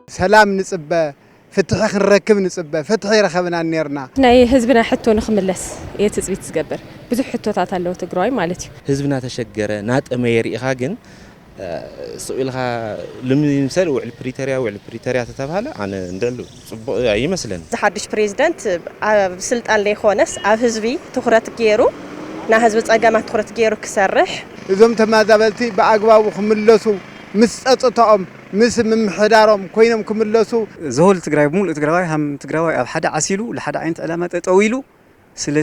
سلام نصبه فتح خنركب نصبه فتح يرخبنا نيرنا ناي حزبنا حتى نخملس يتصبيت تقبر بزح حتوتات አለው ትግራይ ማለት ነው حزبنا تشجره ናጠመ የሪኢኻ ግን سؤالها لم يمثل وعلى بريتوريا تتبهل عن ندلو يمثلن زحدش بريزيدنت سلطان لي خونس اب حزبي تخرت غيرو نا حزب صقما تخرت غيرو كسرح اذم تمازابلتي باغبابو خملسو مسصططهم مس ممحدارهم كوينم كملسو زول تግራይ ሙሉ ትግራይ هم ትግራይ ኣብ ሓደ ዓሲሉ ለሓደ ዓይንት ዕላማ ጠጠዊሉ ስለ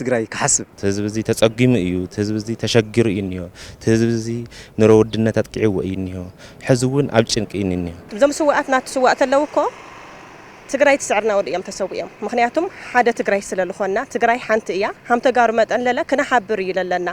ትግራይ ክሓስብ ህዝብ እዚ ተጸጊሙ እዩ ህዝብ እዚ ተሸግሩ እዩ ህዝብ እዚ ንሮውድነት አጥቂው እዩ ሕዝቡን ኣብ ጭንቂ እዩ ዞም ስዋኣትና ተስዋኣት ኣለውኮ ትግራይ ተስዕርና ወዲኦም ተሰውዮም ምክንያቱም ሓደ ትግራይ ስለልኾና ትግራይ ሓንቲ እያ ሃም ተጋሩ መጠን ለለ ክነሓብር እዩ ለለና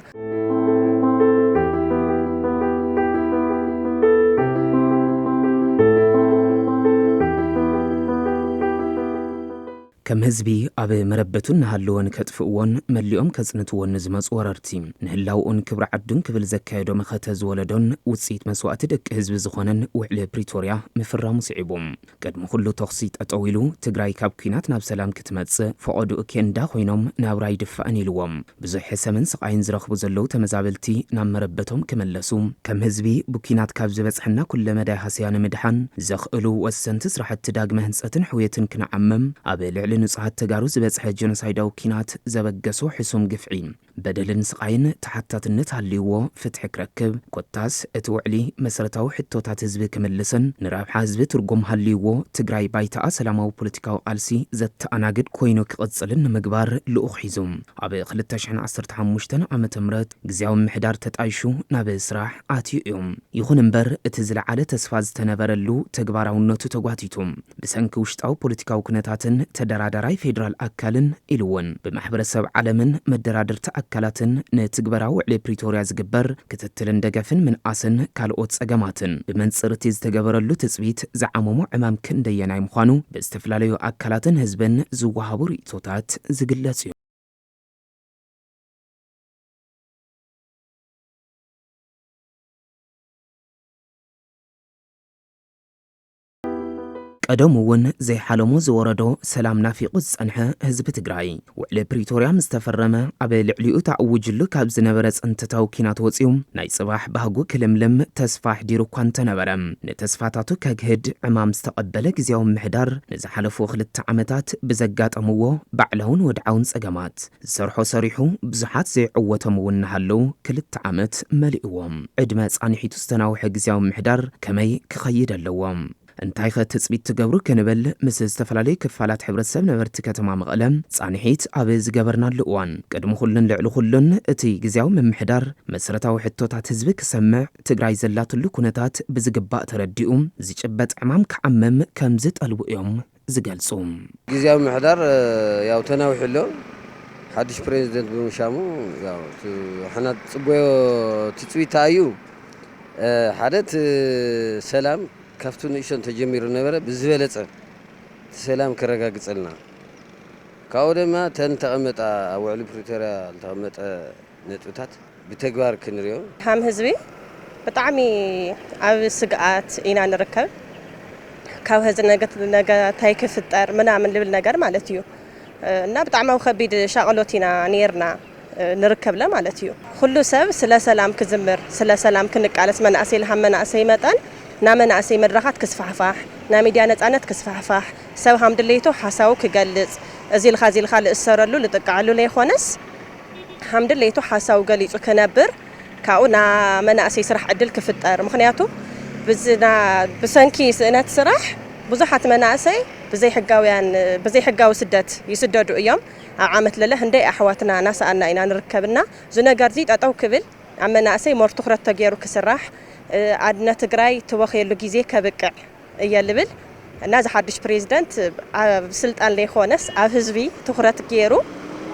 كم هزبي أبي مربتون نهالون كتفقون مليوم كزنتون نزمس وررتي نهلاون كبر عدون كبل زكايدو مختز ولدون وتسيت مسوات دك هزب زخونن وعلى بريتوريا مفرا مصعبهم قد مخلو تخصيت أطويلو تقراي كاب كينات ناب سلام كتمتس فقودو اكين دا خوينوم نابراي دفعني لوم بزح حسمن سقاين زرخبو زلو تمزابلتي نام مربتهم كملسوم كم هزبي بكينات كاب زبسحنا كل مدى حسيان مدحان زخقلو وسنتس راح تداق مهنسأتن حويتن كنعمم أبي نصحت تجارو زبصح جنوسايداو كينات زبقسو حسوم قفعين بدلن سقاين تحتاتنت هالليو فتح كركب كوتاس اتوعلي مسرتاو حتوتات حزب كملسن نراب حزب ترجم هالليو تجراي بايتا سلاماو بوليتيكاو قالسي زت اناقد كوينو كقصلن مقبار لأخيزم عبي 2015 عام تمرت غزياو محدار تتعيشو ناب اسراح اتيوم يخون انبر اتزل على تسفاز تنبرلو تجباراونتو تغواتيتوم بسنك وشتاو بوليتيكاو كنتاتن تدرادراي فيدرال أكالن إلوون بمحبرسب عالمن مدرادر تأكلاتن نتقبراو على بريتوريا زقبر كتتلن دقفن من آسن كالوت سقاماتن بمنصرتيز تقبرلو تسبيت زعامومو عمام كنديناي مخانو باستفلاليو أكالاتن هزبن زوهابو ريتوتات زقلاتيو قدمون زي حلمو زوردو سلام نافي قدس أنها هزب تقراي وعلى بريتوريا مستفرمة أبي لعليو تعوجلو كابز نبرز انت توكينات وزيوم ناي صباح بهقو كلملم تسفاح ديرو كوانت نبرم نتسفاتاتو كاقهد عمام استقبلك زيوم محدار نزحلفو خلت عمتات بزقات أموو بعلهون ودعون سقامات سرحو صريحو بزحات زي عوتمون نهالو كلت عمت ملئوهم عدمات عنيحيتو استناو حق زيوم محدار كمي كخيد اللوام انتاي تثبيت تجبرو كنبل مسز تفلالي كفالات حبرت سب نبرت كتما مقلم صانحيت ابز جبرنا اللقوان قدمو خلن لعلو خلن اتي غزياو من محدار مسرتاو حتوتات حزبك سمع تግራይ ዘላትሉ ኩነታት ብዝግባእ ተረዲኡም ዝጭበጥ ዕማም ከዓመም ከምዝጥ አልውዮም ዝገልጹም غزياو محدار ያው ተናውሕሎ ሓድሽ ፕሬዝደንት ብምሻሙ ያው ሓናት ጽቦዮ ትጽዊታዩ ሓደት ሰላም كافتون إيشون تجمير النبرة بزبالة سلام كرجاجزلنا كأوله ما تنتقمت أو على بريتوريا تقمت نتوتات بتجوار كنريو هم هزبي بتعمي عب سقعات إنا نركب كاو هذا نجا تايك في الطار منعمل بالنجار مالتيو نبتعمو خبيد شغلاتنا نيرنا نركب له مالتيو كله سب سلام كزمر سلام كنك على اسمنا أسيل هم من أسي متن نامن عسي مدرخات كسفحفاح ناميديا نتعنت كسفحفاح سو حمد ليتو حساو كجلز أزيل خازيل خال السرلو لتقعلو لي خونس حمد ليتو حساو قليتو كنبر كاونا من عسي سرح عدل كفتار مخنياتو بزنا بسنكي سنات سرح بزحت من عسي بزي حقاو سدات يسددو ايام عامت لله هندي احواتنا ناس انا اينا نركبنا زنا غارزيت اتاو كبل عمنا عسي مرتخرت تغيرو كسراح عدنا تقراي توخيلو غيزي كبقع يلبل ناز حدش بريزيدنت سلطان لي خونس اب حزبي تخرت غيرو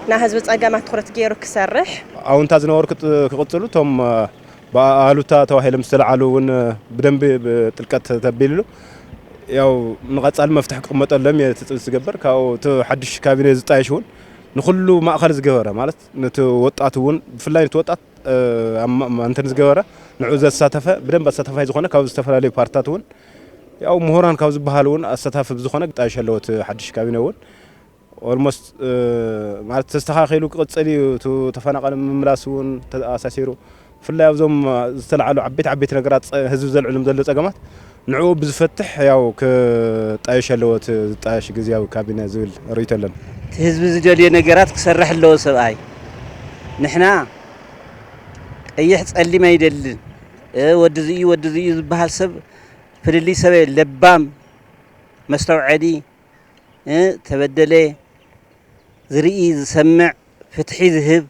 نا حزب صقامات تخرت غيرو كسرح او انت زنور كقصلو توم بالوتا توهيلم سلعلون بدنب بطلقت تبيلو ያው ንቀጻል መፍትሕ ቅመጠለም የተጽገበር ካው ተሐድሽ ካቢኔ ዝጣይሽውን ንኹሉ ማእኸል ዝገበረ ማለት ነቲ ወጣቱን ብፍላይ ነቲ ወጣት አንተን ዝገበረ ንዑ ዘሳተፈ በደንብ አሳተፋይ ዝኾነ ካብ ዝተፈላልዩ ፓርቲታቱን ያው ምሁራን ካብ ዝበሃሉን አስተታፍ ብዝኾነ ጣሽ ያለውት ሓድሽ ካቢነውን ኦልሞስት ማለት ተስተኻኺሉ ቅጽሊ ተፈናቀለ መምላስውን ተኣሳሲሩ ፍላይ ኣብዞም ዝተለዓሉ ዓበይት ነገራት ህዝብ ዘልዕሎም ዘሎ ጸገማት ንዑ ብዝፈትሕ ያው ከጣሽ ያለውት ጣሽ ግዝያዊ ካቢነ ዝብል ርኢተለን ህዝብ ዝደልየ ነገራት ክሰርሕ ኣለዎ ሰብኣይ ንሕና ቀይሕ ጸሊም አይደልን ወዲ ዝዩ ዝበሃል ሰብ ፍልሊ ሰብ ለባም መስተውዓዲ ተበደለ ዝርኢ ዝሰምዕ ፍትሒ ዝህብ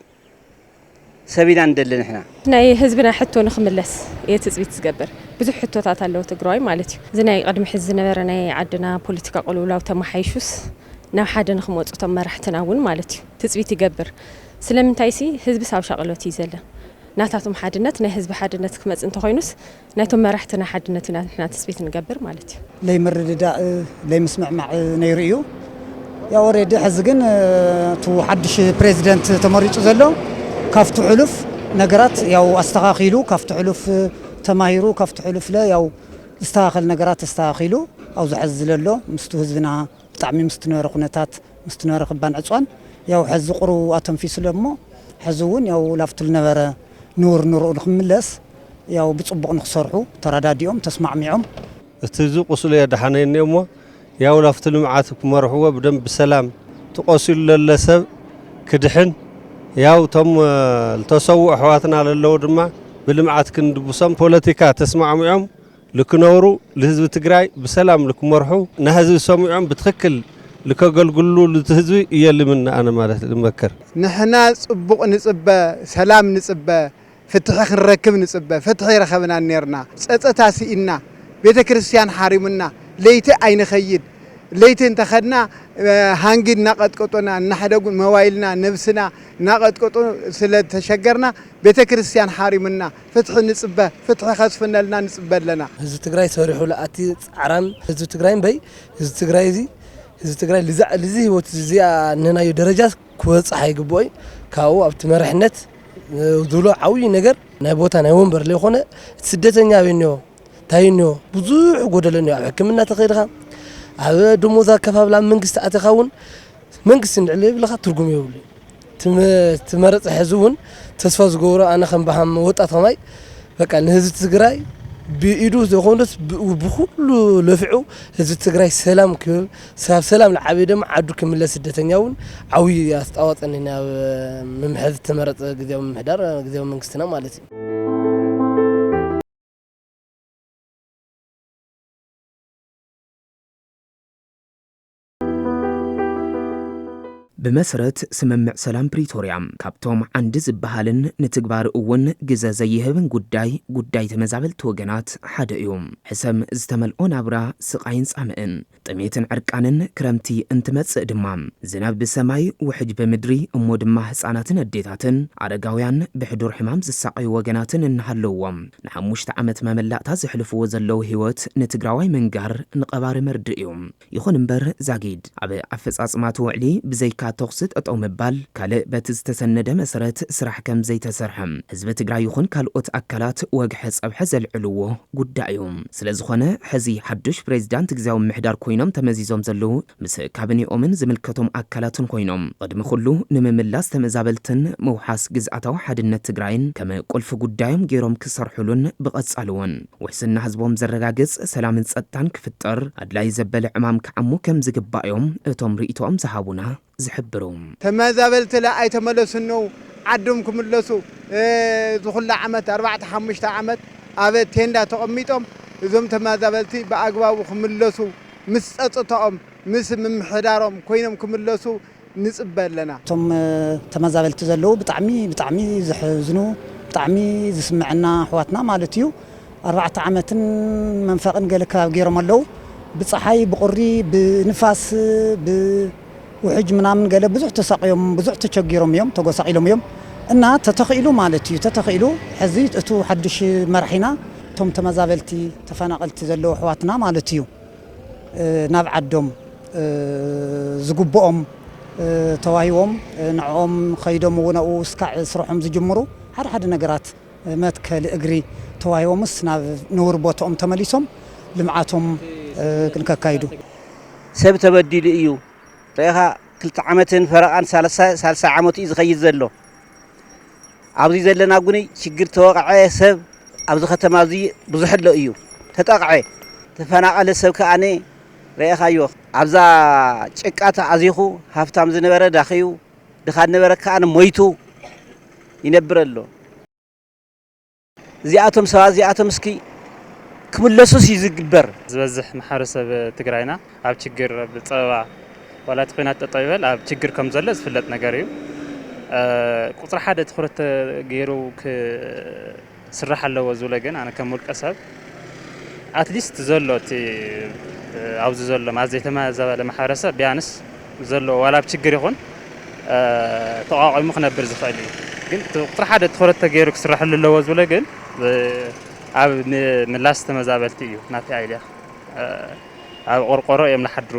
ሰቢና እንደለን ንሕና ናይ ህዝብና ሕቶ ንኽምለስ የትጽቢት ዝገብር ብዙሕ ሕቶታት ኣለዎ ትግራይ ማለት እዩ እዚ ናይ ቀድሚ ሕዚ ዝነበረ ናይ ዓድና ፖለቲካ ቁልውላው ተመሓይሹስ ናብ ሓደ ንኽመፁ ቶም መራሕትና እውን ማለት እዩ ትጽቢት ይገብር ስለምንታይ ሲ ህዝቢ ሳብ ሻቅሎት እዩ ዘለ ናታቶም ሓድነት ናይ ህዝቢ ሓድነት ክመጽ እንተ ኮይኑስ ናይቶም መራሕትና ሓድነት ኢና ንሕና ትጽቢት ንገብር ማለት እዩ ለይ ምርድዳእ ለይ ምስምዕማዕ ነይሩ እዩ ያው ኦሬዲ ሕዚ ግን ቱ ሓድሽ ፕሬዚደንት ተመሪጹ ዘሎ ካፍቱ ሕሉፍ ነገራት ያው አስተኻኺሉ ካፍቱ ሕሉፍ ተማሂሩ ካፍቱ ሕሉፍ ለ ያው ዝተኻኸል ነገራት አስተኻኺሉ አው ዝሕዝ ዘሎ ምስቱ ህዝብና ብጣዕሚ ምስቱ ነበረ ኩነታት ምስቱ ነበረ ክባን ዕጿን ያው ሕዚ ቁሩ አተንፊሱ ለሞ ሕዚ እውን ያው ላፍቱ ነበረ ኑር ንኽምለስ ያው ብጽቡቕ ንኽሰርሑ ተረዳዲኦም ተስማዕሚዖም እቲ ዝቁስሉ የድሓነኒ እሞ ያው ላፍቱ ልምዓት ክመርሕዎ ብደንብ ብሰላም ተቆሲሉ ለለሰብ ክድሕን ያው ቶም ተሰውዕ ኣሕዋትና ለለው ድማ ብልምዓት ክንድብሶም ፖለቲካ ተስማዕሚዖም ልክነብሩ ለህዝቢ ትግራይ ብሰላም ልክመርሑ ንህዝቢ ሰሚዖም ብትክክል ልከገልግሉ ለህዝቢ እየልምና ኣነ ማለት ልመከር ንሕና ጽቡቕ ንጽበ ሰላም ንጽበ ፍትሒ ክንረክብ ንጽበ ፍትሒ ረኸብና ነርና ጸጸታ ሲኢና ቤተ ክርስቲያን ሓሪሙና ለይቲ ኣይንኸይድ ለይቲ እንተኸድና ሃንጊድ ናቀጥቀጦና እናሕደጉን መዋይልና ነብስና ናቀጥቀጦ ስለተሸገርና ቤተ ክርስቲያን ሓሪሙና ፍትሒ ንጽበ ፍትሒ ከስፍነልና ንጽበ ኣለና ህዝቢ ትግራይ ሰሪሑ ለኣቲ ጻዕራም ህዝቢ ትግራይን በይ ህዝቢ ትግራይ እዚ ህዝቢ ትግራይ ልዚ ህይወት እዚኣ ንናዮ ደረጃ ክወጽሕ ይግብኦ ካብኡ ኣብቲ መራሕነት ዝብሎ ዓብይ ነገር ናይ ቦታ ናይ ወንበር ለይኾነ ስደተኛ በይንዮ ታይንዮ ብዙሕ ጎደለንዮ ኣብ ሕክምና ተኸይድኻ ኣብ ደሞዝ ኣከፋፍላ መንግስቲ ኣተኻውን መንግስቲ ንዕለ ይብልኻ ትርጉም የብሉ ትመረጽ ሕዚ እውን ተስፋ ዝገብሮ ኣነ ከም ባሃም ወጣት ከማይ በቃ ንህዝቢ ትግራይ ብኢዱ ዝኾነስ ብኩሉ ለፍዑ ህዝቢ ትግራይ ሰላም ክብል ሳብ ሰላም ለዓበይ ደማ ዓዱ ክምለስ ስደተኛ እውን ዓብይ ኣስተዋጽኦ ናብ ምምሕዝ ተመረጸ ግዚያዊ ምምሕዳር ግዚያዊ መንግስትና ማለት እዩ بمسرت سممع سلام بريتوريا كابتوم عند زبهالن نتقبار اون جزا زيهبن قداي تمزابل توغنات حدا يوم حسم زتملقون عبرا سقاين سامئن طميتن عرقانن كرمتي انتمتس دمام زناب بسماي وحج بمدري امو دما حساناتن اديتاتن عرقاويان بحدور حمام زساقي وغناتن انهالووام نحموشت عمت مملاقتا زحلفو زلو هيوت نتقراوي منقار نقبار مردئيوم يخون مبر زاقيد عبا عفز عصمات وعلي بزيكا توقسط أو مبال كالي بتستسند مسرت سرح كم زي تسرحم حزب تقرأ يخون كالوت أكلات وقحز أو حز العلوة قد يوم سلازخونا حزي حدش بريزدان تقزاو محدار كوينوم تمزيزوم زلو مس كابني أومن زملكتهم أكلات كوينوم قد مخلو نمملاس تمزابلتن موحاس قزعتو حدنا تقرأين كما قلف قد يوم جيروم كسر حلون بغص علون وحسن حزبهم زرقاقز سلام سأتان كفتر أدلاي زبال عمام كعمو كم زقبا يوم اتوم رئيتوهم زهابونا زحبروم تمازابلت لا اي تملسنو عدم كملسو زخل عمت 4-5 عمت ابي تندا تقميطم زوم تمازابلتي باغباو كملسو مسصططهم مس ممحدارهم كوينم كملسو نصبلنا توم تمازابلت زلو بطعمي زحزنو بطعمي زسمعنا حواتنا مالتيو 4 عمت منفقن قالك غيرهم لو بصحاي بقري بنفاس وحج منامن قال بزح تساقيهم بزح تشجيرهم يوم تقصقيلهم يوم إنها تتخيلوا مالتي تتخيلوا حزيت أتو حدش مرحنا توم تمازابلتي تفنقلت زلوا حواتنا مالتيو نبعدهم زقبهم تواهيهم نعوم خيدهم ونقو سكع سرحهم زجمرو حد نقرات ماتك لأجري تواهيهم نور بوتهم تمليسهم لمعاتهم ክንካካይዱ ሰብ ተበዲሉ እዩ ረኢኻ 2 ዓመትን ፈረቓን 3 ዓመት እዩ ዝኸይድ ዘሎ ኣብዚ ዘለና ጉኒ ሽግር ተወቕዐ ሰብ ኣብዚ ከተማ እዚ ብዙሕ ኣሎ እዩ ተጠቕዐ ተፈናቐለ ሰብ ከኣነ ረኢኻዮ ኣብዛ ጭቃ ተዓዚኹ ሃብታም ዝነበረ ዳኺዩ ድኻ ነበረ ከኣነ ሞይቱ ይነብር ኣሎ እዚኣቶም ሰባት እዚኣቶም እስኪ ክምለሱስ እዩ ዝግበር ዝበዝሕ ማሕበረሰብ ትግራይና ኣብ ችግር ብፀበባ ዋላ እቲ ኩናት ጠጠው ይበል ኣብ ችግር ከም ዘሎ ዝፍለጥ ነገር እዩ ቁፅሪ ሓደ ትኩረት ገይሩ ክስራሕ ኣለዎ ዝብለ ግን ኣነ ከም ውልቀ ሰብ ኣትሊስት ዘሎ እቲ ኣብዚ ዘሎ ማዘ የተመዛበለ ማሕበረሰብ ቢያንስ ዘሎ ዋላ ኣብ ችግር ይኹን ተቋቂሙ ክነብር ዝኽእል እዩ ግን ቁፅሪ ሓደ ትኩረት ገይሩ ክስራሕ ኣለዎ ዝብለ ግን ኣብ ምላስ ተመዛበልቲ እዩ ናቲ ኣይልያ ኣብ ቆርቆሮ እዮም ዝሓድሩ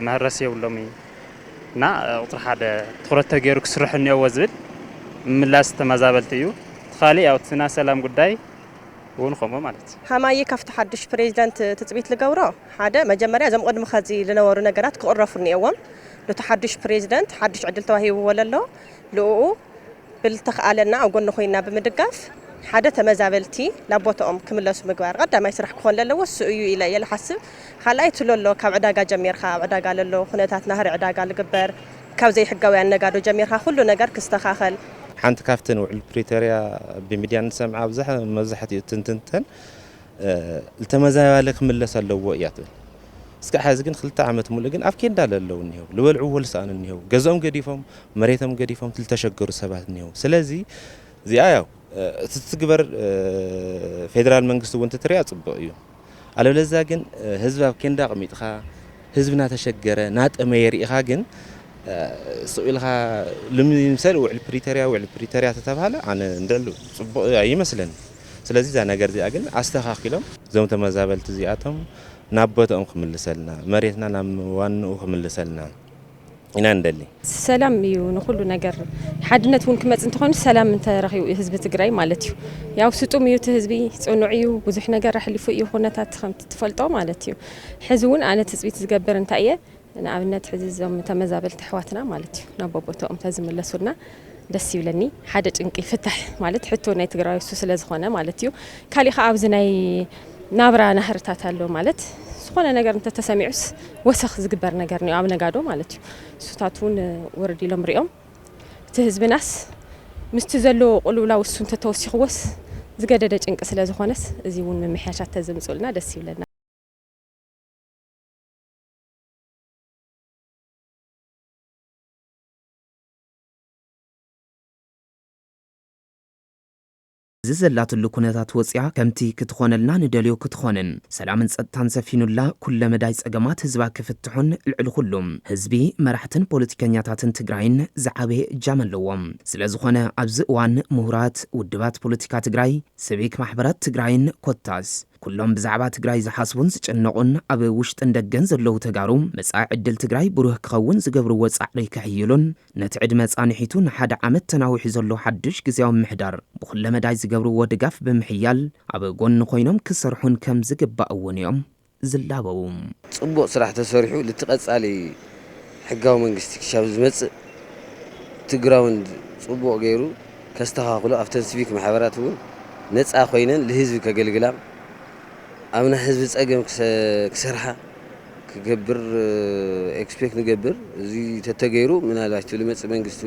መህረስ የብሎም እና ቁፅሪ ሓደ ትኩረት ገይሩ ክስራሕ እኒአዎ ዝብል ምላስ ተመዛበልቲ እዩ ካሊእ ያው ትና ሰላም ጉዳይ እውን ከምኡ ማለት ሃማይ ካፍቲ ሓድሽ ፕሬዝዳንት ትፅቢት ዝገብሮ ሓደ መጀመርያ እዞም ቅድሚ ከዚ ዝነበሩ ነገራት ክቕረፉ እኒአዎም ነቲ ሓድሽ ፕሬዝዳንት ሓድሽ ዕድል ተዋሂብዎ ዘሎ ልኡኡ ብልተኽኣለና ኣብ ጎኒ ኮይና ብምድጋፍ ሓደ ተመዛበልቲ ላቦቶኦም ክምለሱ ምግባር ቀዳማይ ስራሕ ክኾን ዘለዎ እሱ እዩ ኢለ እየ ዝሓስብ ካልኣይ ትለሎ ካብ ዕዳጋ ጀሚርካ ኣብ ዕዳጋ ለሎ ኩነታት ናህሪ ዕዳጋ ዝግበር ካብ ዘይሕጋውያን ነጋዶ ጀሚርካ ኩሉ ነገር ክስተኻኸል ሓንቲ ካፍተን ውዕል ፕሪቶሪያ ብሚድያ ንሰምዓ ኣብዛሕ መብዛሕትኡ ትንትንተን ዝተመዛበለ ክምለስ ኣለዎ እያ ትብል እስካዕ ሕዚ ግን 2 ዓመት ሙሉእ ግን ኣብ ኬንዳ ኣለዉ እኒሄው ዝበልዕዎ ልሳኣን እኒሄው ገዝኦም ገዲፎም መሬቶም ገዲፎም ዝተሸገሩ ሰባት እኒሄው ስለዚ እዚኣ ያው እቲ ትግበር ፌደራል መንግስቲ እውን ትሪያ ጽቡቕ እዩ ኣለበለዚያ ግን ህዝቢ ኣብ ኬንዳ ቀሚጥኻ ህዝብና ተሸገረ ናጠመ የሪኢኻ ግን ስኡልኻ ልምሰል ውዕል ፕሪቶሪያ ተተባሃለ ኣነ እንደሉ ጽቡቕ ይመስለኒ ስለዚ ዛ ነገር እዚኣ ግን ኣስተኻኺሎም እዞም ተመዛበልቲ እዚኣቶም ናብ ቦታኦም ክምልሰልና መሬትና ናብ ዋንኡ ክምልሰልና ኢና እንደሊ ሰላም እዩ ንኩሉ ነገር ሓድነት እውን ክመጽ እንተኾነ ሰላም እንተረኺቡ ህዝቢ ትግራይ ማለት እዩ ያው ስጡም እዩ ህዝቢ ጽኑዕ እዩ ብዙሕ ነገር ኣሕሊፉ እዩ ኩነታት ከምቲ ትፈልጦ ማለት እዩ ሕዚ እውን ኣነ ትጽቢት ዝገብር እንታይ እየ ንኣብነት ሕዚ እዞም ተመዛበልቲ ኣሕዋትና ማለት እዩ ናብ ቦታኦም ተዝምለሱልና ደስ ይብለኒ ሓደ ጭንቂ ፍታሕ ማለት ሕቶ ናይ ትግራይ እሱ ስለ ዝኾነ ማለት እዩ ካሊእ ከዓ ኣብዚ ናይ ናብራ ናህርታት ኣሎ ማለት ዝኾነ ነገር እንተተሰሚዑስ ወሰኽ ዝግበር ነገር ነው ኣብ ነጋዶ ማለት እዩ እሱታት እውን ወረድ ኢሎም ሪኦም እቲ ህዝብናስ ምስቲ ዘሎ ቁልውላው እሱ እንተተወሲኽዎስ ዝገደደ ጭንቂ ስለ ዝኾነስ እዚ እውን ምምሕያሻት ተዘምፅልና ደስ ይብለና እዚ ዘላትሉ ኩነታት ወፂያ ከምቲ ክትኾነልና ንደልዮ ክትኾንን ሰላምን ጸጥታን ሰፊኑላ ኩለ መዳይ ጸገማት ህዝባ ክፍትሑን ልዕሊ ኩሉም ህዝቢ መራሕትን ፖለቲከኛታትን ትግራይን ዝዓበየ እጃም ኣለዎም ስለ ዝኾነ ኣብዚ እዋን ምሁራት ውድባት ፖለቲካ ትግራይ ሲቪክ ማሕበራት ትግራይን ኮታስ ኩሎም ብዛዕባ ትግራይ ዝሓስቡን ዝጭነቁን ኣብ ውሽጥን ደገን ዘለው ተጋሩ መጻኢ ዕድል ትግራይ ብሩህ ክኸውን ዝገብርዎ ጻዕሪ ክሕይሉን ነቲ ዕድመ ጻኒሒቱ ንሓደ ዓመት ተናዊሑ ዘሎ ሓድሽ ግዜያዊ ምሕዳር ብኩለ መዳይ ዝገብርዎ ድጋፍ ብምሕያል ኣብ ጎኒ ኮይኖም ክሰርሑን ከም ዝግባእ እውን እዮም ዝላበው ጽቡቕ ስራሕ ተሰሪሑ ልትቐጻሊ ሕጋዊ መንግስቲ ክሻብ ዝመጽእ ትግራውን ጽቡቕ ገይሩ ከስተኻኽሎ ኣብተን ሲቪክ ማሕበራት እውን ነጻ ኮይነን ለህዝቢ ከገልግላ ኣብና ህዝቢ ጸገም ክሰርሓ ክገብር ኤክስፔክት ንገብር እዚ ተተገይሩ ምናልባት ልመጽእ መንግስቲ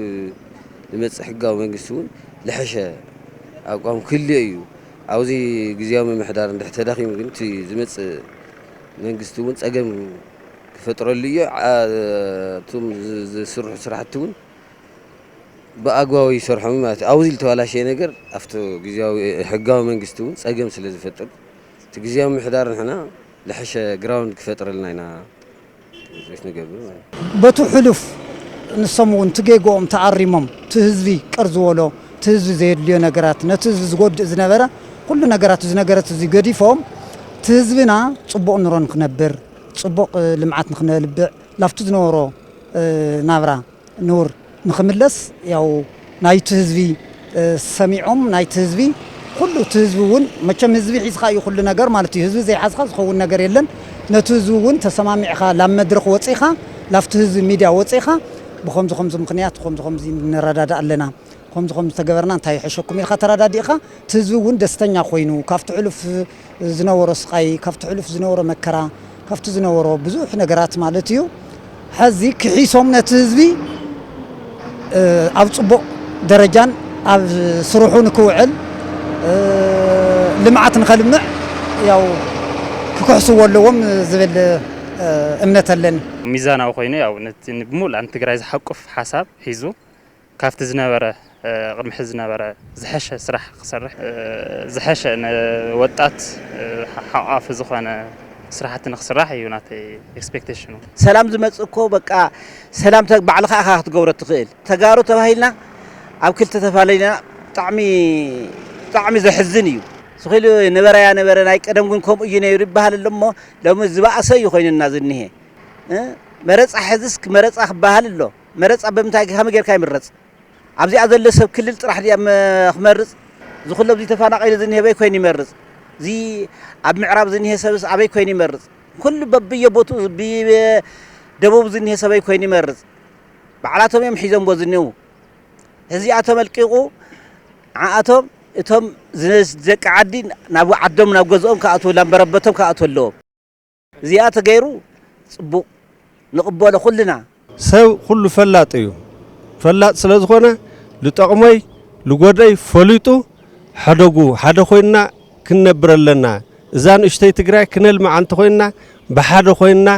ልመጽእ ሕጋዊ መንግስቲ እውን ልሕሸ ኣቋም ክልዮ እዩ ኣብዚ ግዜያዊ ምምሕዳር እንድሕ ተዳኺሙ ግን እቲ ዝመጽእ መንግስቲ እውን ጸገም ክፈጥረሉ እዩ እቶም ዝስርሑ ስራሕቲ እውን ብኣግባቡ ይሰርሖሙ ማለት እዩ ኣብዚ ዝተበላሸየ ነገር ኣብቲ ግዜያዊ ሕጋዊ መንግስቲ እውን ጸገም ስለ ዝፈጥር ግዜያዊ ምሕዳር ንሕና ልሕሸ ግራውንድ ክፈጥረልና ኢና ንገብር በቱ ሕሉፍ ንሶም እውን ትጌጎኦም ተዓሪሞም ትህዝቢ ቅር ዝበሎ ትህዝቢ ዘየድልዮ ነገራት ነቲ ህዝቢ ዝጎድእ ዝነበረ ኩሉ ነገራት ዝነገረት እዚ ገዲፎም ትህዝብና ጽቡቕ ኑሮ ንክነብር ጽቡቕ ልምዓት ንክነልብዕ ላፍቲ ዝነበሮ ናብራ ኑር ንክምለስ ያው ናይቲ ህዝቢ ሰሚዖም ናይቲ ህዝቢ ኩሉ ህዝቢ እውን መቸም ህዝቢ ሒዝካ እዩ ኩሉ ነገር ማለት እዩ ህዝቢ ዘይሓዝካ ዝኸውን ነገር የለን نتوزون تسمامعها لما درخ وصيخا لافتهز ميديا وصيخا بخمز خمز مخنيات خمز نرداد لنا خمز تجبرنا انتي حشكم يخا ترداديخا تزون دستنيا خوينو كافت علف زنور سقاي كافت علف زنور مكرا كافت زنور بزوح نغرات مالتيو حزي كحيسوم نتزبي اب صبو درجان اب سروحون كوعل لمعات نخلمع ያው ክኩሕስዎ ኣለዎም ዝብል እምነት ኣለኒ ሚዛናዊ ኮይኑ ያው ብሙሉእ ትግራይ ዝሓቁፍ ሓሳብ ሒዙ ካፍቲ ዝነበረ ቅድሚ ሕዚ ዝነበረ ዝሐሸ ስራሕ ክሰርሕ ዝሐሸ ወጣት ሓቋፍ ዝኾነ ስራሕቲ ንክስራሕ እዩ ናተይ ኤክስፔክቴሽኑ ሰላም ዝመጽእኮ በቃ ሰላም ባዕልኻ ኢኻ ክትገብሮ ትኽእል ተጋሩ ተባሂልና ኣብ ክልተ ተፋለይና ጣዕሚ ዘሕዝን እዩ سخيلو نبرة ناي قدم كم ينير بحال لما لما زباء سيء خويننا زنيه مرز أحزسك مرز أخبال له مرز أبم تاج هم غير كاي مرز أبزي أذل سب كل راح دي مرز زخلو بزي تفانق إلى زنيه بي خويني مرز زي أب معراب زنيه سبس أبي خويني مرز كل ببي يبوتو بي دبوب زنيه سبي خويني مرز بعلاتهم يوم حيزم بوزنيو هذي أتم الكيقو عاتم እቶም ዘቅ ዓዲ ናብ ዓዶም ናብ ገዝኦም ካኣትው ላምበረበቶም ካኣትወለዎም እዚኣ ተገይሩ ጽቡቕ ንቕበሎ ኩልና ሰብ ኩሉ ፈላጥ እዩ ፈላጥ ስለ ዝኾነ ልጠቕመይ ልጎደይ ፈሊጡ ሓደጉ ሓደ ኮይና ክንነብር ኣለና እዛ ንእሽተይ ትግራይ ክነልማ አንተ ኮይና ብሓደ ኮይና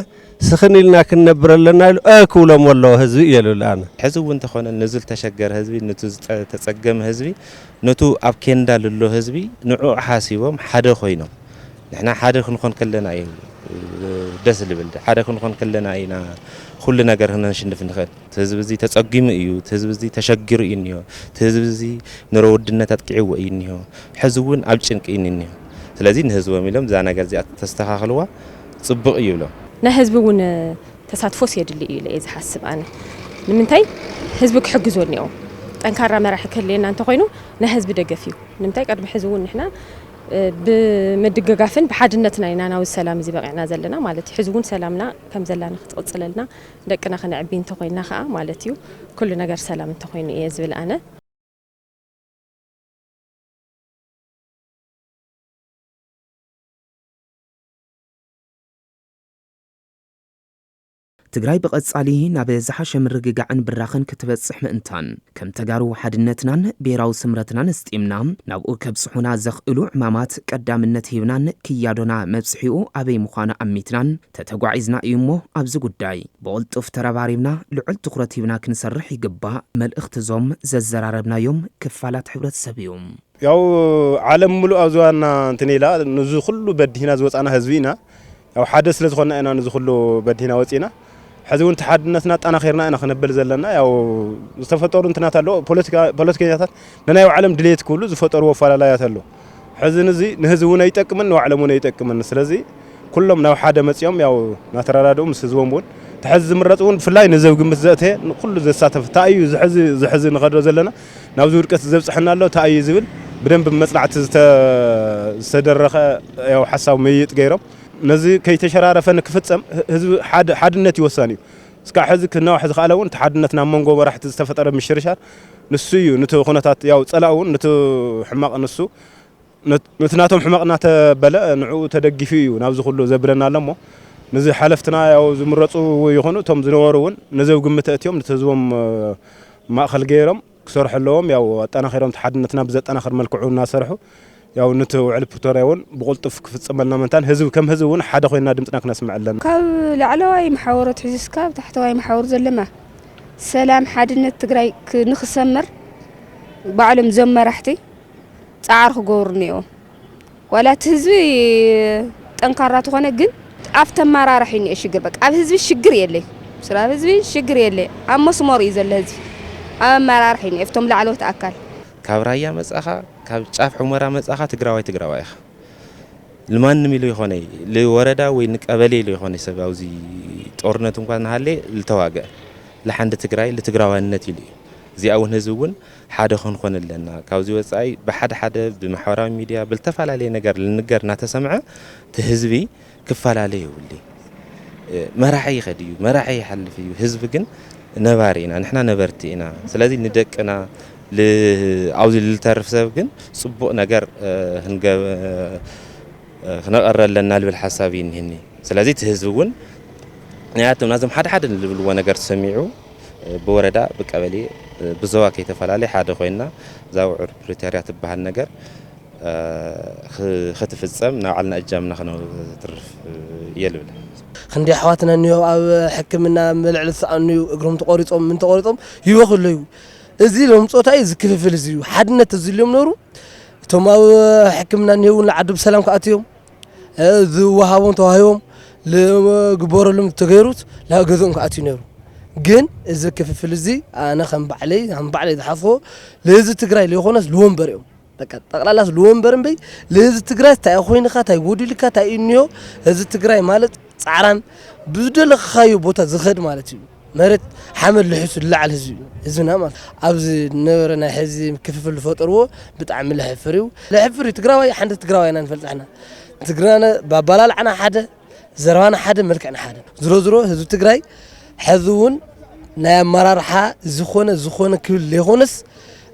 ስኽኒልና ክንነብር ኣለና ኢሉ ክብሎም ኣለዎ ህዝቢ እየሉላ ኣነ ሕዚ እውን ተኾነ ንዝል ተሸገረ ህዝቢ ነቱ ተጸገመ ህዝቢ ነቱ ኣብ ኬንዳ ልሎ ህዝቢ ንዑ ሓሲቦም ሓደ ኮይኖም ንሕና ሓደ ክንኾን ከለና እዩ ደስ ልብል ሓደ ክንኾን ከለና ኢና ኩሉ ነገር ክንሽንፍ ንኽእል ህዝቢ እዚ ተጸጊሙ እዩ ህዝቢ እዚ ተሸጊሩ እዩ እንዮ ህዝቢ እዚ ንረውድነት ኣጥቂዕዎ እዩ እንዮ ሕዚ እውን ኣብ ጭንቂ እዩ እንዮ ስለዚ ንህዝቦም ኢሎም ዛ ነገር እዚኣ ተስተኻኽልዋ ጽቡቕ እዩ ብሎም نهزبون تساتفوس يدلي إلى إذا حسب أنا نمتى هزبك حجزوني أو أنكر ما راح كلينا أنت قينو نهزب دقفيو نمتى قد بحزون إحنا بمدققافن بحاجنتنا إننا والسلام زي بقى نازلنا مالتي حزون سلامنا كم زلنا خط لنا لكن خنا عبين تقينا خا مالتيو كل نجار سلام تقين يزبل أنا ትግራይ በቀጻሊ ናብ ዝሓሸ ምርግጋዕን ብራኽን ክትበጽሕ ምእንታን ከም ተጋሩ ሓድነትናን ብሔራዊ ስምረትናን እስጢምና ናብኡ ከብጽሑና ዘኽእሉ ዕማማት ቀዳምነት ሂብናን ክያዶና መብጽሒኡ ኣበይ ምዃኑ ኣሚትናን ተተጓዒዝና እዩ እሞ ኣብዚ ጉዳይ ብቕልጡፍ ተረባሪብና ልዑል ትኹረት ሂብና ክንሰርሕ ይግባእ መልእኽቲ ዞም ዘዘራረብናዮም ክፋላት ሕብረተሰብ እዮም ያው ዓለም ሙሉእ ኣብ ዝዋና እንትን ኢላ ንዙ ኩሉ በዲህና ዝወፃና ህዝቢ ኢና ያው ሓደ ስለ ዝኾነ ኢና ንዙ ኩሉ በዲህና ወፂና حزون تحدثنا أنا خيرنا أنا خنبل زلنا أو زفتور انتنا تلو بوليتيكيات لنا يعلم دليت كله زفتور وفلا لا يتلو حزن زي نهزون يتكمن وعلمون يتكمن سلزي كلهم نو حدا مسيوم ياو نترادهم سزوم بون تحز مرتون في الله نزوج قمت ذاته كل زي ساتف تأيي زحز نغدر زلنا نوزور كاس زبص حنا له تأيي زبل بدن بمصلعة استدرخ ياو حساو ميت غيرهم نزي كي تشرارفن كفتسم حزب حدنت يوساني اسكا حزك نو حز خالون تحدنتنا منغو راح تستفطر مشرشار نسيو نتو خناتات ياو صلاون نتو حماق نسو نتناتهم حماقنا تبلا نعو تدقفيو نابز كله زبلنا لمو نزي حلفتنا ياو زمرصو يخونو توم زنورون نزو قمتاتيوم نتزوم ماخل غيرهم كسرح لهم ياو انا خيرهم تحدنتنا بزت انا خير ملكعونا سرحو ያው ነተው ዕል ፕሪቶሪያውን ብቁልጥፍ ክፍጽመልና መንታን ህዝብ ከም ህዝብውን ሓደ ኮይና ድምጽና ክነስምዕ ኣለና ካብ ላዕለዋይ ማሕወረት ሕዝስካ ታሕተዋይ ማሕወር ዘለማ ሰላም ሓድነት ትግራይ ንኽሰምር ባዕሎም ዘመራሕቲ ጻዕር ክገብሩኒዮ ወላት ህዝቢ ጠንካራ ተኾነ ግን ኣብተ ማራራሕ እዩ ሽግር በቃ ኣብ ህዝቢ ሽግር የለይ ስራ ህዝቢ ሽግር የለይ ኣብ መስመር እዩ ዘሎ ህዝቢ ኣብ ማራራሕ እዩ እፍቶም ላዕለዎት ኣካል ካብ ራያ መጻኻ ካብ ጫፍ ሑመራ መጻኻ ትግራዋይ ኢኻ ለማን ሚሉ ይኾነ ለወረዳ ወይ ንቀበሌ ይኾነ ሰባውዚ ጦርነት እንኳን ሃለ ልተዋገ ለሓንድ ትግራይ ለትግራዋነት ይሉ እዚኣውን ህዝቡን ሓደ ክንኮንለና ካብዚ ወጻኢ ብሓደ ብማሕበራዊ ሚድያ ብልተፈላለየ ነገር ልንገር እናተሰምዐ ህዝቢ ክፈላለየ ይውሊ መራሒ ይኸድዩ መራሒ ይሓልፍ እዩ ህዝቢ ግን ነባሪ ኢና ንሕና ነበርቲ ኢና ስለዚ ንደቅና አውዚ ልተርፍ ሰብ ግን ጽቡቕ ነገር ክነቀረለና ልብል ሓሳብ ይንህኒ ስለዚ ህዝቡን ንያቶም ናዝም ሓደ ልብልዎ ነገር ተሰሚዑ በወረዳ በቀበሌ ብዘዋ ከይተፈላለየ ሓደ ኮይና ዛውዑር ፕሪቶሪያ ትበሃል ነገር ክትፍጸም ናብዓልና እጃምና ክነትርፍ የልብል ክንዲ ኣሕዋትና እንዮ ኣብ ሕክምና መልዕል ተኣንዩ እግሮም ተቆሪጾም ምን ተቆሪጾም ይወኽለዩ እዚ ለምጾታ እዩ ዝክፍፍል እዚ እዩ ሓድነት እዚ ኢሎም ነሩ እቶም ኣብ ሕክምና እንየውን ለዓዱ ብሰላም ከኣትዮም ዝወሃቦም ተዋሂቦም ለግበረሎም ተገይሩት ላገዞም ከኣትዩ ነሩ ግን እዚ ክፍፍል እዚ ኣነ ከም ባዕለይ ዝሓፍዎ ለህዝቢ ትግራይ ለይኾነስ ልወንበር እዮም በቃ ጠቅላላስ ልወንበርን በይ ለህዝቢ ትግራይ ታይ ኮይንካ ታይ ጎዲልካ ታይ እንዮ ህዝቢ ትግራይ ማለት ጻዕራን ብዝደለኻዮ ቦታ ዝኸድ ማለት እዩ መሬት ሓመድ ልሕሱ ልዓል ህዝብና ማለት ኣብዚ ነበረ ናይ ሕዚ ክፍፍል ፈጠርዎ ብጣዕሚ ለሕፍር ትግራዋይ ሓንቲ ትግራዋይና ንፈልጣና ትግራና ባባላልዓና ሓደ ዘረባና ሓደ መልክዕና ሓደ ዝሮ ህዝቢ ትግራይ ሕዝውን ናይ ኣመራርሓ ዝኾነ ክብል ለይኾነስ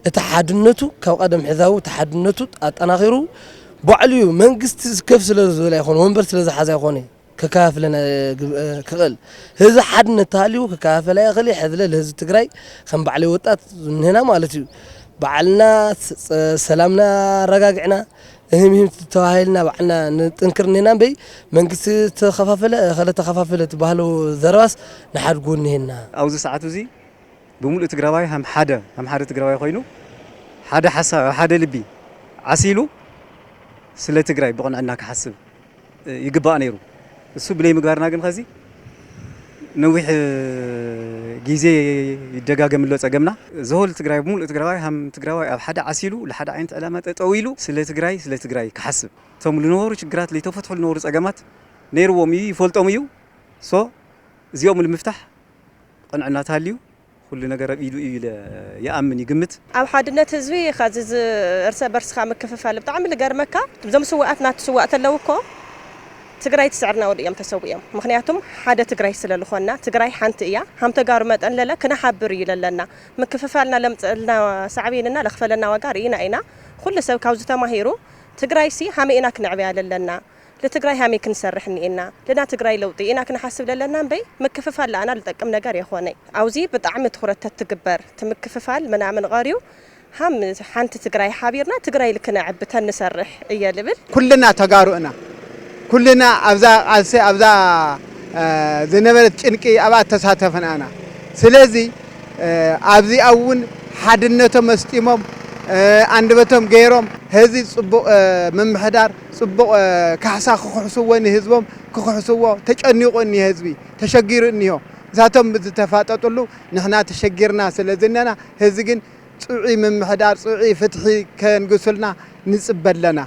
እቲ ሓድነቱ ካብ ቀደም ሕዛው ተሓድነቱ ኣጠናኺሩ ባዕልዩ መንግስቲ ዝከፍ ስለ ዝበላ ይኾን ወንበር ስለ ዝሓዛ ይኾን ከካፍለና ክቕል ህዝቢ ሓድነት ታልዩ ከካፈላ ይኽእል ሕዝለ ለህዝቢ ትግራይ ከም ባዕለይ ወጣት ንህና ማለት እዩ ባዕልና ሰላምና ረጋግዕና እህም ተዋሂልና ባዕልና ንጥንክር ንህና በይ መንግስቲ ተኸፋፈለ ትባህሉ ዘረባስ ንሓድጎ ንህና ኣብዚ ሰዓት እዚ بملء تجراوي هم حدا تجراوي خوينو حدا حسا حدا لبي عسيلو سلا تجراي بقنا أنك حسب يقبأ نيرو السوق لي مقارنة جن خزي نوح جيزي الدجاج من اللي تجمعنا زهول تجراي بملء تجراوي هم تجراوي حدا عسيلو لحدا عين علامات طويلو سلا تجراي كحسب ثم النور شجرات اللي تفتحوا النور أجمعت نيرو ومي فولت أميو زيوم المفتاح قنعنا تاليو كل ነገር ኢሉ يأمن يقمت ኣብ ሓድነት ህዝቢ ኻዚ እርሰ በርስኻ መከፈፋል ብጣዕሚ ልገርመካ ዞም ስዋኣትና ተስዋኣት ኣለውኮ ትግራይ ትስዕርና ወዲኦም ተሰውዮም ምክንያቱም ሓደ ትግራይ ስለልኾና ትግራይ ሓንቲ እያ ሃም ተጋሩ መጠን ለለ ክነሓብር ይለለና መከፈፋልና ለምጽልና ሳዕቤንና ለኽፈለና ወጋር ኢና ኩሉ ሰብ ካብዚ ተማሂሩ ትግራይ ሲ ሃሜና ክንዕብያ ለለና ለትግራይ ሃሜ ክንሰርሕ ንኢና ለና ትግራይ ለውጢ ኢና ክንሓስብ ለለና በይ መከፈፋል ለአና ልጠቅም ነገር ይኾነ አውዚ ብጣዕሚ ትኩረት ትግበር ትምከፈፋል ምናምን ቀሪው ሃም ሓንቲ ትግራይ ሓቢርና ትግራይ ልክነዕብ ተንሰርሕ እየልብል ኩልና ተጋሩና ኩልና ኣብዛ ዝነበረት ጭንቂ አባት ተሳተፈናና ስለዚ ኣብዚ አውን ሓድነቶም መስጢሞም አንደበቶም ገይሮም ህዚ ጽቡቕ መምሕዳር ጽቡቕ ካሕሳ ክሕስወን ህዝቦም ክሕስዎ ተጨኒቆን ህዝቢ ተሸጊሩኒዮ ዛቶም ዝተፋጠጥሉ ንሕና ተሸጊርና ስለዝነና ህዚ ግን ጽዑይ መምሕዳር ጽዑይ ፍትሒ ከንግሱልና ንጽበለና